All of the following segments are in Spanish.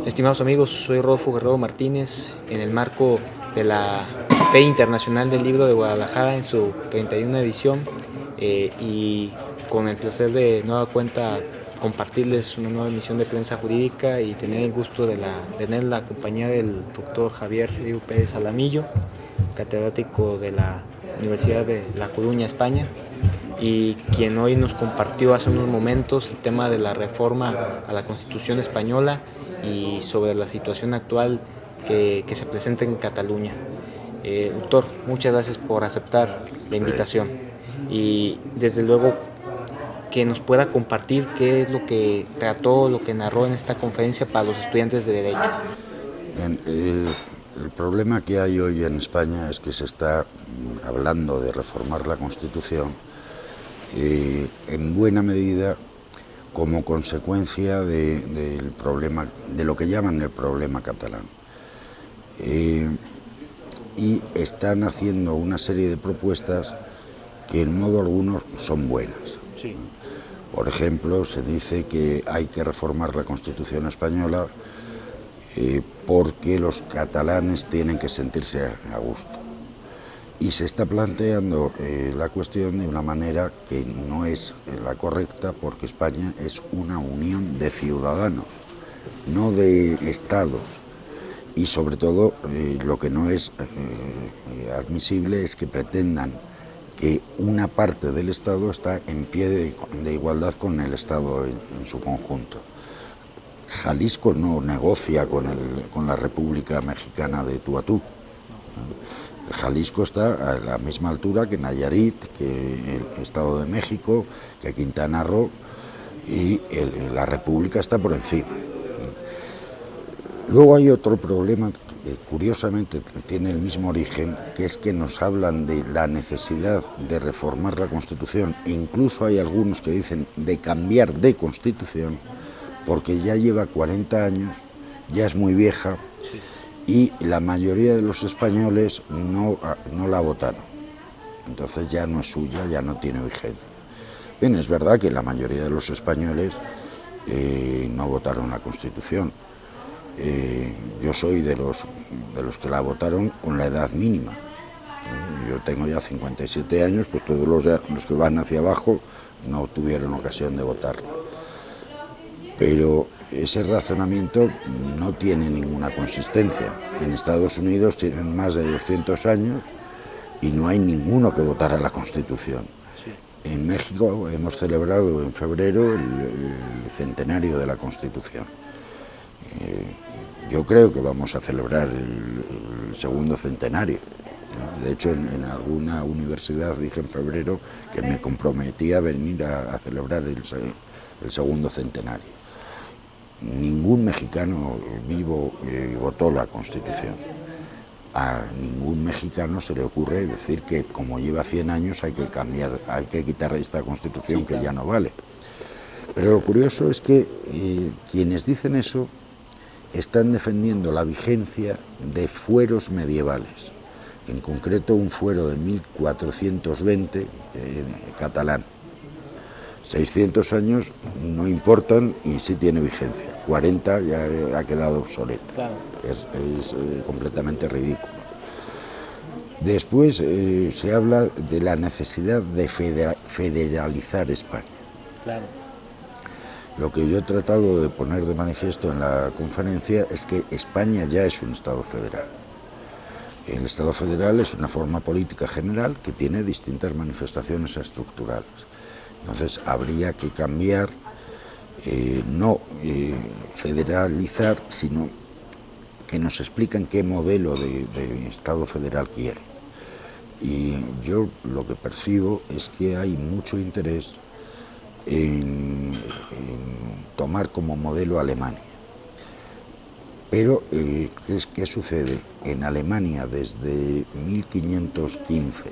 Estimados amigos, soy Rodolfo Guerrero Martínez, en el marco de la Feria Internacional del Libro de Guadalajara en su 31 edición y con el placer de nueva cuenta compartirles una nueva emisión de Prensa Jurídica y tener el gusto de tener la compañía del doctor Javier Riu Pérez Alamillo, catedrático de la Universidad de La Coruña, España, y quien hoy nos compartió hace unos momentos el tema de la reforma a la Constitución española y sobre la situación actual que se presenta en Cataluña. Doctor, muchas gracias por aceptar la invitación y desde luego que nos pueda compartir qué es lo que trató, lo que narró en esta conferencia para los estudiantes de Derecho. Bien, el problema que hay hoy en España es que se está hablando de reformar la Constitución en buena medida como consecuencia del problema, de lo que llaman el problema catalán. Y están haciendo una serie de propuestas que en modo alguno son buenas. Sí. Por ejemplo, se dice que hay que reformar la Constitución española porque los catalanes tienen que sentirse a gusto. Y se está planteando la cuestión de una manera que no es la correcta, porque España es una unión de ciudadanos, no de estados. Y sobre todo lo que no es admisible es que pretendan que una parte del Estado está en pie de igualdad con el Estado en su conjunto. Jalisco no negocia con la República Mexicana de tú a tú. Jalisco está a la misma altura que Nayarit, que el Estado de México, que Quintana Roo, y la República está por encima. Luego hay otro problema que curiosamente tiene el mismo origen, que es que nos hablan de la necesidad de reformar la Constitución, e incluso hay algunos que dicen de cambiar de Constitución, porque ya lleva 40 años, ya es muy vieja, y la mayoría de los españoles no la votaron. Entonces ya no es suya, ya no tiene vigencia. Bien, es verdad que la mayoría de los españoles no votaron la Constitución. Yo soy de los que la votaron con la edad mínima. Yo tengo ya 57 años, pues todos los que van hacia abajo no tuvieron ocasión de votarla. Pero ese razonamiento no tiene ninguna consistencia. En Estados Unidos tienen más de 200 años y no hay ninguno que votara la Constitución. Sí. En México hemos celebrado en febrero el centenario de la Constitución. Yo creo que vamos a celebrar el segundo centenario. De hecho, en alguna universidad dije en febrero que me comprometía a venir a celebrar el segundo centenario. Ningún mexicano vivo votó la Constitución. A ningún mexicano se le ocurre decir que como lleva 100 años hay que quitar esta Constitución, que ya no vale. Pero lo curioso es que quienes dicen eso están defendiendo la vigencia de fueros medievales, en concreto un fuero de 1420 catalán. 600 años no importan y sí tiene vigencia, 40 ya ha quedado obsoleta. Claro. Es completamente ridículo. Después se habla de la necesidad de federalizar España. Claro. Lo que yo he tratado de poner de manifiesto en la conferencia es que España ya es un Estado federal. El Estado federal es una forma política general que tiene distintas manifestaciones estructurales. Entonces habría que cambiar, no federalizar, sino que nos expliquen qué modelo de Estado federal quiere. Y yo lo que percibo es que hay mucho interés en tomar como modelo Alemania. Pero, ¿qué sucede? En Alemania desde 1815,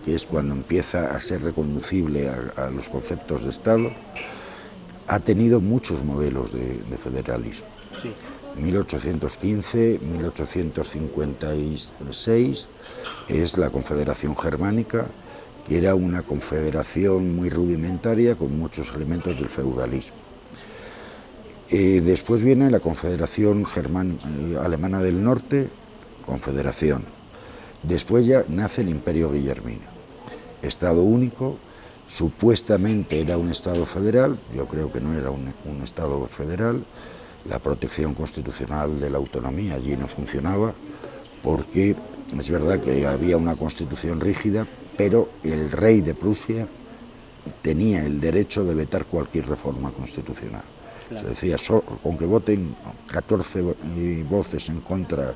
que es cuando empieza a ser reconducible a los conceptos de Estado, ha tenido muchos modelos de federalismo. Sí. 1815-1856 es la Confederación Germánica, que era una confederación muy rudimentaria con muchos elementos del feudalismo. Después viene la Confederación Alemana del Norte, Confederación. Después ya nace el Imperio Guillermino, Estado único, supuestamente era un Estado federal, yo creo que no era un Estado federal. La protección constitucional de la autonomía allí no funcionaba, porque es verdad que había una constitución rígida, pero el rey de Prusia tenía el derecho de vetar cualquier reforma constitucional. Claro. Se decía, con que voten 14 voces en contra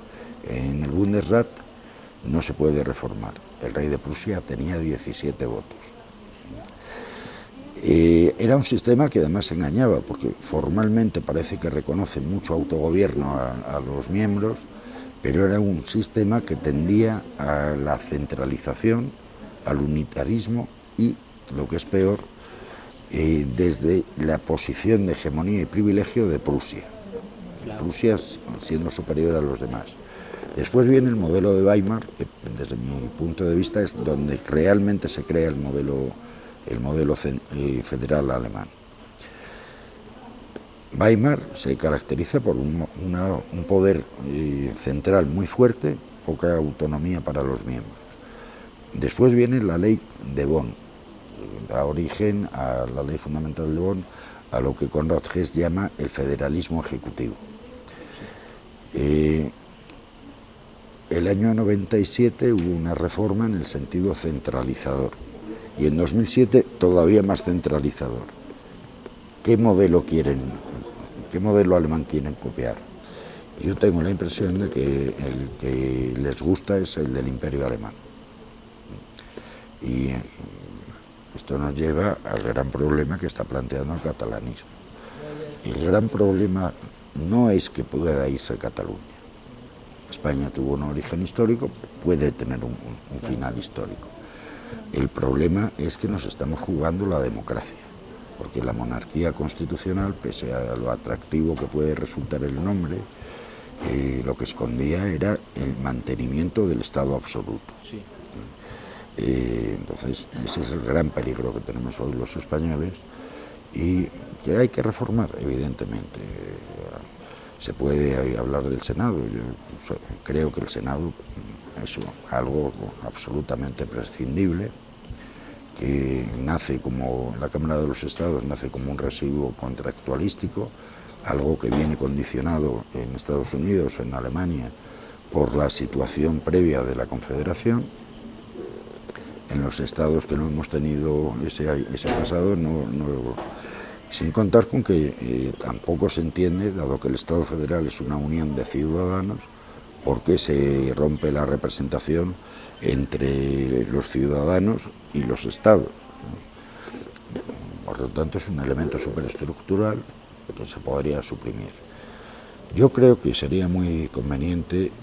en el Bundesrat, no se puede reformar. El rey de Prusia tenía 17 votos. Era un sistema que además engañaba, porque formalmente parece que reconoce mucho autogobierno a los miembros, pero era un sistema que tendía a la centralización, al unitarismo y, lo que es peor, desde la posición de hegemonía y privilegio de Prusia. Claro. Prusia siendo superior a los demás. Después viene el modelo de Weimar, que desde mi punto de vista es donde realmente se crea el modelo federal alemán. Weimar se caracteriza por un poder central muy fuerte, poca autonomía para los miembros. Después viene la ley de Bonn, da origen a la ley fundamental de Bonn, a lo que Konrad Hess llama el federalismo ejecutivo. El año 97 hubo una reforma en el sentido centralizador y en 2007 todavía más centralizador. ¿Qué modelo alemán quieren copiar? Yo tengo la impresión de que el que les gusta es el del Imperio Alemán. Y esto nos lleva al gran problema que está planteando el catalanismo. El gran problema no es que pueda irse a Cataluña. España tuvo un origen histórico, puede tener un final histórico. El problema es que nos estamos jugando la democracia, porque la monarquía constitucional, pese a lo atractivo que puede resultar el nombre, lo que escondía era el mantenimiento del Estado absoluto. Sí. Entonces, ese es el gran peligro que tenemos hoy los españoles y que hay que reformar, evidentemente. Se puede hablar del Senado. Yo creo que el Senado es algo absolutamente prescindible, que nace como la Cámara de los Estados, nace como un residuo contractualístico, algo que viene condicionado en Estados Unidos, en Alemania, por la situación previa de la Confederación. En los estados que no hemos tenido ese pasado, sin contar con que tampoco se entiende, dado que el Estado federal es una unión de ciudadanos, por qué se rompe la representación entre los ciudadanos y los estados. Por lo tanto, es un elemento superestructural que se podría suprimir. Yo creo que sería muy conveniente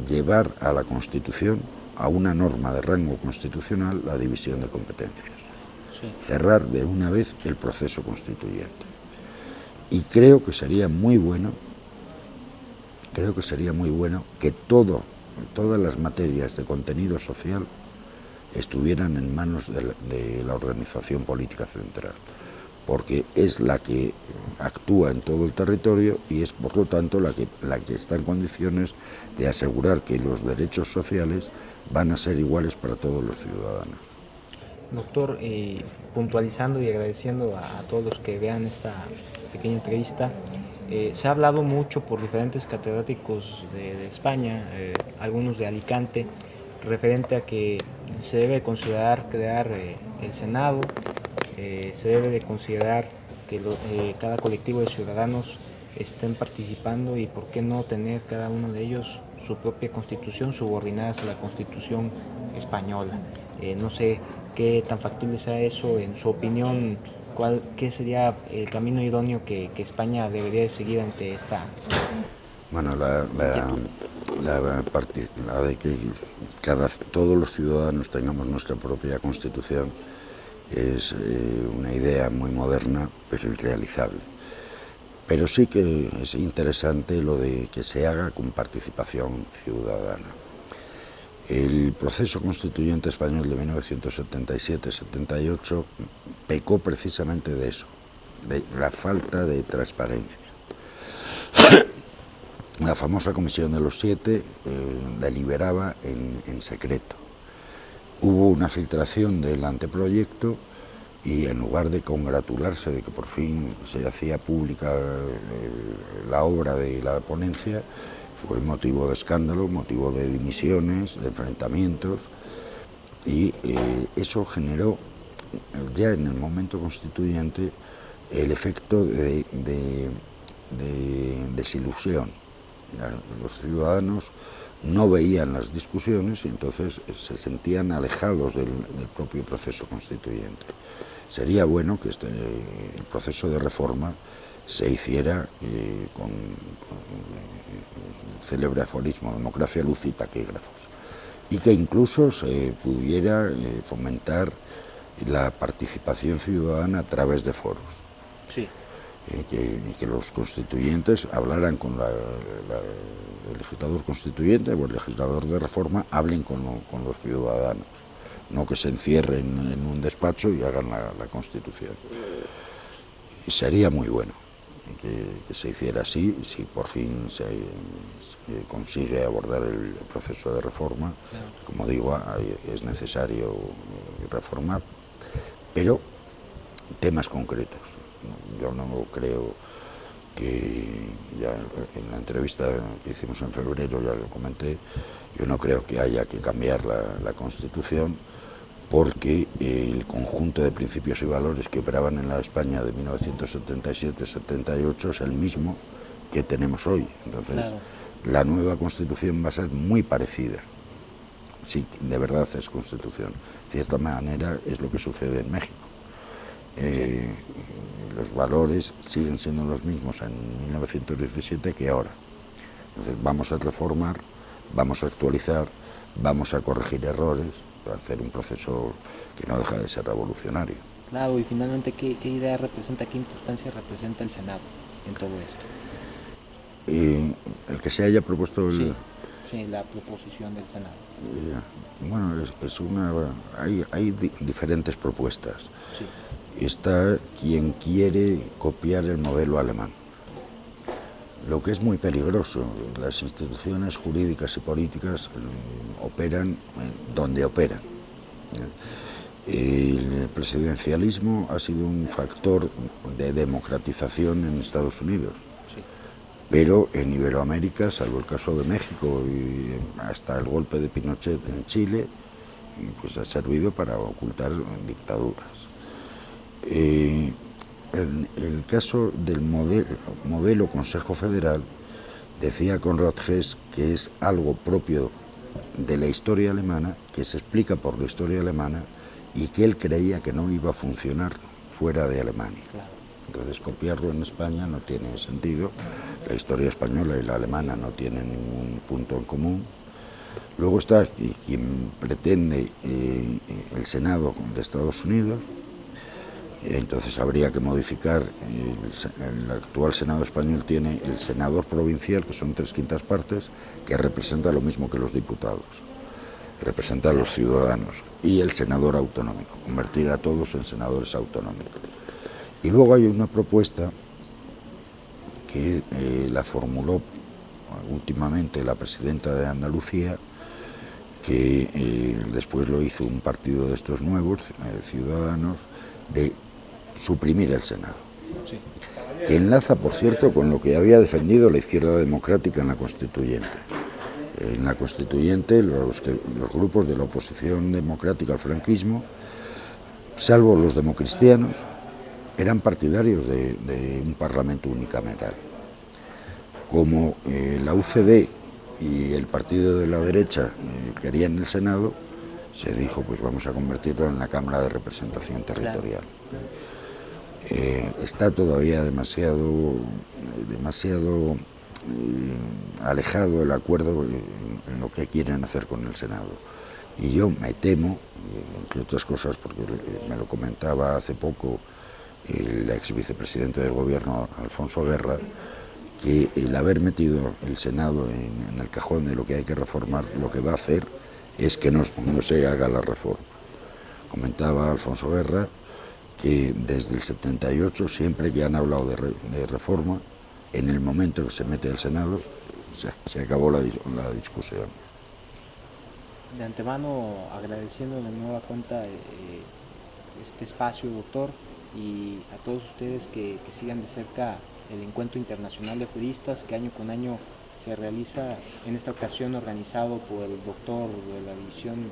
llevar a la Constitución, a una norma de rango constitucional, la división de competencias. Sí. Cerrar de una vez el proceso constituyente. Y creo que sería muy bueno que todas las materias de contenido social estuvieran en manos de la organización política central, porque es la que actúa en todo el territorio y es, por lo tanto, la que está en condiciones de asegurar que los derechos sociales van a ser iguales para todos los ciudadanos. Doctor, puntualizando y agradeciendo a todos los que vean esta pequeña entrevista, se ha hablado mucho por diferentes catedráticos de España, algunos de Alicante, referente a que se debe considerar crear el Senado, se debe de considerar que cada colectivo de ciudadanos estén participando y por qué no tener cada uno de ellos su propia constitución subordinadas a la Constitución española. No sé qué tan factible sea eso, en su opinión, ¿qué sería el camino idóneo que España debería de seguir ante esta? Bueno, la de que todos los ciudadanos tengamos nuestra propia Constitución es una idea muy moderna, pero irrealizable. Pero sí que es interesante lo de que se haga con participación ciudadana. El proceso constituyente español de 1977-78 pecó precisamente de eso, de la falta de transparencia. La famosa Comisión de los Siete deliberaba en secreto. Hubo una filtración del anteproyecto y en lugar de congratularse de que por fin se hacía pública la obra de la ponencia, fue motivo de escándalo, motivo de dimisiones, de enfrentamientos, y eso generó ya en el momento constituyente el efecto de desilusión. Los ciudadanos no veían las discusiones y entonces se sentían alejados del propio proceso constituyente. Sería bueno que el proceso de reforma se hiciera con el célebre aforismo, democracia, luz y taquígrafos, y que incluso se pudiera fomentar la participación ciudadana a través de foros. Sí. Que los constituyentes hablaran con el legislador constituyente o el legislador de reforma, hablen con los ciudadanos, no que se encierren en un despacho y hagan la Constitución. Y sería muy bueno que se hiciera así, si por fin se consigue abordar el proceso de reforma. Como digo, es necesario reformar, pero temas concretos. Yo no creo que, ya en la entrevista que hicimos en febrero ya lo comenté, yo no creo que haya que cambiar la Constitución, porque el conjunto de principios y valores que operaban en la España de 1977-78 es el mismo que tenemos hoy. Entonces, claro, la nueva Constitución va a ser muy parecida, si de verdad es Constitución. De cierta manera es lo que sucede en México. Los valores siguen siendo los mismos en 1917 que ahora. Entonces vamos a reformar, vamos a actualizar, vamos a corregir errores, para hacer un proceso que no deja de ser revolucionario. Claro, y finalmente, ¿qué idea representa, qué importancia representa el Senado en todo esto? El que se haya propuesto sí, la proposición del Senado. Bueno, hay diferentes propuestas. Sí. Está quien quiere copiar el modelo alemán, lo que es muy peligroso. Las instituciones jurídicas y políticas operan donde operan. El presidencialismo ha sido un factor de democratización en Estados Unidos, sí, pero en Iberoamérica, salvo el caso de México y hasta el golpe de Pinochet en Chile, pues ha servido para ocultar dictaduras. El caso del modelo Consejo Federal, decía Konrad Hess que es algo propio de la historia alemana, que se explica por la historia alemana y que él creía que no iba a funcionar fuera de Alemania. Claro. Entonces copiarlo en España no tiene sentido. La historia española y la alemana no tienen ningún punto en común. Luego está quien pretende el Senado de Estados Unidos. Entonces habría que modificar, el actual Senado español tiene el senador provincial, que son 3/5 partes, que representa lo mismo que los diputados, representa a los ciudadanos, y el senador autonómico, convertir a todos en senadores autonómicos. Y luego hay una propuesta que la formuló últimamente la presidenta de Andalucía, que después lo hizo un partido de estos nuevos, Ciudadanos, de suprimir el Senado, sí, que enlaza, por cierto, con lo que había defendido la izquierda democrática en la Constituyente. En la Constituyente, los grupos de la oposición democrática al franquismo, salvo los democristianos, eran partidarios de un parlamento unicameral. Como la UCD y el partido de la derecha querían el Senado, se dijo, pues vamos a convertirlo en la Cámara de Representación Territorial. Claro. Está todavía demasiado alejado el acuerdo en lo que quieren hacer con el Senado. Y yo me temo, entre otras cosas, porque me lo comentaba hace poco el ex vicepresidente del gobierno, Alfonso Guerra, que el haber metido el Senado en el cajón de lo que hay que reformar, lo que va a hacer es que no se haga la reforma. Comentaba Alfonso Guerra que desde el 78, siempre que han hablado de reforma, en el momento que se mete el Senado, se acabó la discusión. De antemano, agradeciendo de nueva cuenta este espacio, doctor, y a todos ustedes que sigan de cerca el Encuentro Internacional de Juristas, que año con año se realiza, en esta ocasión organizado por el doctor de la división,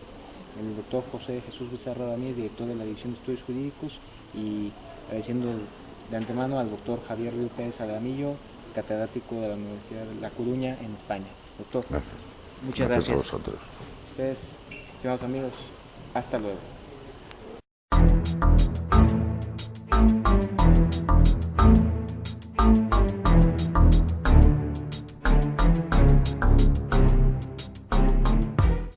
el doctor José Jesús Becerra Ramírez, director de la División de Estudios Jurídicos, y agradeciendo de antemano al doctor Javier Río Pérez Alamillo, catedrático de la Universidad de La Coruña en España. Doctor, Gracias. muchas gracias. A vosotros. Ustedes, estimados amigos, hasta luego.